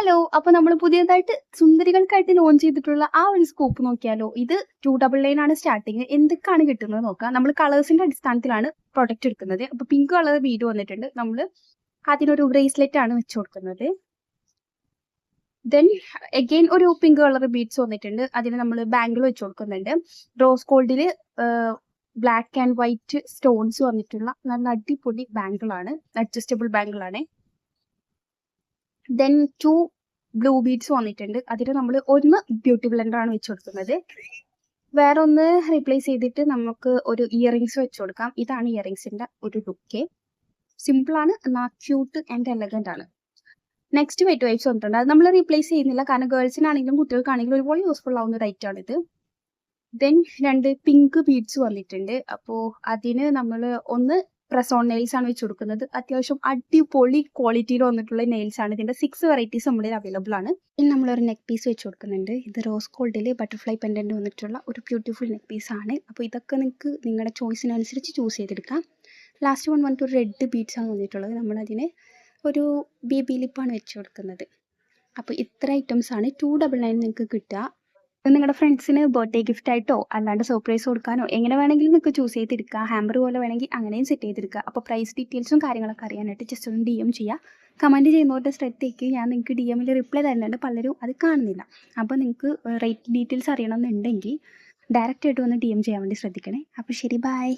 Hello, അപ്പോൾ നമ്മൾ പുതിയതായിട്ട് സുന്ദരികൾക്കായിട്ട് ലോഞ്ച് ചെയ്തിട്ടുള്ള ആ ഒരു സ്കൂപ്പ് നോക്കിയാലോ. ഇത് 299 ആണ് സ്റ്റാർട്ടിങ്. എന്തൊക്കെയാണ് കിട്ടുന്നത് നോക്കാം. നമ്മൾ കളേഴ്സിന്റെ അടിസ്ഥാനത്തിലാണ് പ്രൊഡക്റ്റ് എടുക്കുന്നത്. അപ്പോൾ പിങ്ക് കളർ ബീഡ് വന്നിട്ടുണ്ട്. നമ്മൾ അതിനൊരു ബ്രേസ്ലെറ്റ് ആണ് വെച്ച് കൊടുക്കുന്നത്. ദെൻ അഗെയിൻ ഒരു പിങ്ക് കളർ ബീഡ്സ് വന്നിട്ടുണ്ട്. അതിന് നമ്മൾ ബാംഗിൾ വെച്ച് കൊടുക്കുന്നുണ്ട്. റോസ് ഗോൾഡിൽ ബ്ലാക്ക് ആൻഡ് വൈറ്റ് സ്റ്റോൺസ് വന്നിട്ടുള്ള നല്ല അടിപൊളി ബാംഗിളാണ്. അഡ്ജസ്റ്റബിൾ ബാംഗിളാണ്. ദെൻ 2 ബ്ലൂ ബീഡ്സ് വന്നിട്ടുണ്ട്. അതിന് നമ്മൾ ഒന്ന് ബ്യൂട്ടി ബ്ലെൻഡർ ആണ് വെച്ച് കൊടുക്കുന്നത്. വേറെ ഒന്ന് റീപ്ലേസ് ചെയ്തിട്ട് നമുക്ക് ഒരു ഇയറിങ്സ് വെച്ച് കൊടുക്കാം. ഇതാണ് ഇയറിങ്സിന്റെ ഒരു ലുക്ക്. സിമ്പിളാണ്, എന്നാൽ ക്യൂട്ട് ആൻഡ് എലഗന്റ് ആണ്. നെക്സ്റ്റ് വെയിറ്റ് വൈപ്സ് വന്നിട്ടുണ്ട്. അത് നമ്മൾ റീപ്ലേസ് ചെയ്യുന്നില്ല, കാരണം ഗേൾസിനാണെങ്കിലും കുട്ടികൾക്കാണെങ്കിലും ഒരുപോലെ യൂസ്ഫുൾ ആവുന്ന ഒരു ഐറ്റം ആണിത്. ദെൻ 2 പിങ്ക് ബീഡ്സ് വന്നിട്ടുണ്ട്. അപ്പോൾ അതിന് നമ്മൾ ഒന്ന് പ്രസ് ഓൺ നെയിൽസ് ആണ് വെച്ച് കൊടുക്കുന്നത്. അത്യാവശ്യം അടിപൊളി ക്വാളിറ്റിയിൽ വന്നിട്ടുള്ള നെയിൽസ് ആണ്. ഇതിന്റെ 6 വെറൈറ്റീസ് നമ്മുടെ അവൈലബിൾ ആണ്. ഇനി നമ്മളൊരു നെക്ക് പീസ് വെച്ച് കൊടുക്കുന്നുണ്ട്. ഇത് റോസ് ഗോൾഡിൽ ബട്ടർഫ്ലൈ പെൻഡന്റ് വന്നിട്ടുള്ള ഒരു ബ്യൂട്ടിഫുൾ നെക്ക് പീസ് ആണ്. അപ്പോൾ ഇതൊക്കെ നിങ്ങൾക്ക് നിങ്ങളുടെ ചോയ്സിനനുസരിച്ച് ചൂസ് ചെയ്തെടുക്കാം. ലാസ്റ്റ് വന്നിട്ട് ഒരു റെഡ് ബീഡ്സ് ആണ് വന്നിട്ടുള്ളത്. നമ്മളതിന് ഒരു ബേബി ലിപ്പാണ് വെച്ച് കൊടുക്കുന്നത്. അപ്പോൾ ഇത്ര ഐറ്റംസ് ആണ് 299 നിങ്ങൾക്ക് കിട്ടുക. നിങ്ങളുടെ ഫ്രണ്ട്സിന് ബർത്ത്ഡേ ഗിഫ്റ്റ് ആയിട്ടോ അല്ലാണ്ട് സർപ്രൈസ് കൊടുക്കാനോ എങ്ങനെ വേണമെങ്കിലും നിങ്ങൾക്ക് ചൂസ് ചെയ്തെടുക്കുക. ഹാമ്പർ പോലെ വേണമെങ്കിൽ അങ്ങനെയും സെറ്റ് ചെയ്തെടുക്കുക. അപ്പോൾ പ്രൈസ് ഡീറ്റെയിൽസും കാര്യങ്ങളൊക്കെ അറിയാനായിട്ട് ജസ്റ്റ് ഒന്ന് DM ചെയ്യുക. കമൻറ്റ് ചെയ്യുന്നവരുടെ ശ്രദ്ധയ്ക്ക് ഞാൻ നിങ്ങൾക്ക് DMൽ റിപ്ലൈ തരുന്നുണ്ട്. പലരും അത് കാണുന്നില്ല. അപ്പോൾ നിങ്ങൾക്ക് റേറ്റ് ഡീറ്റെയിൽസ് അറിയണമെന്നുണ്ടെങ്കിൽ ഡയറക്റ്റ് ആയിട്ട് വന്ന് DM ചെയ്യാൻ വേണ്ടി ശ്രദ്ധിക്കണേ. അപ്പോൾ ശരി, ബൈ.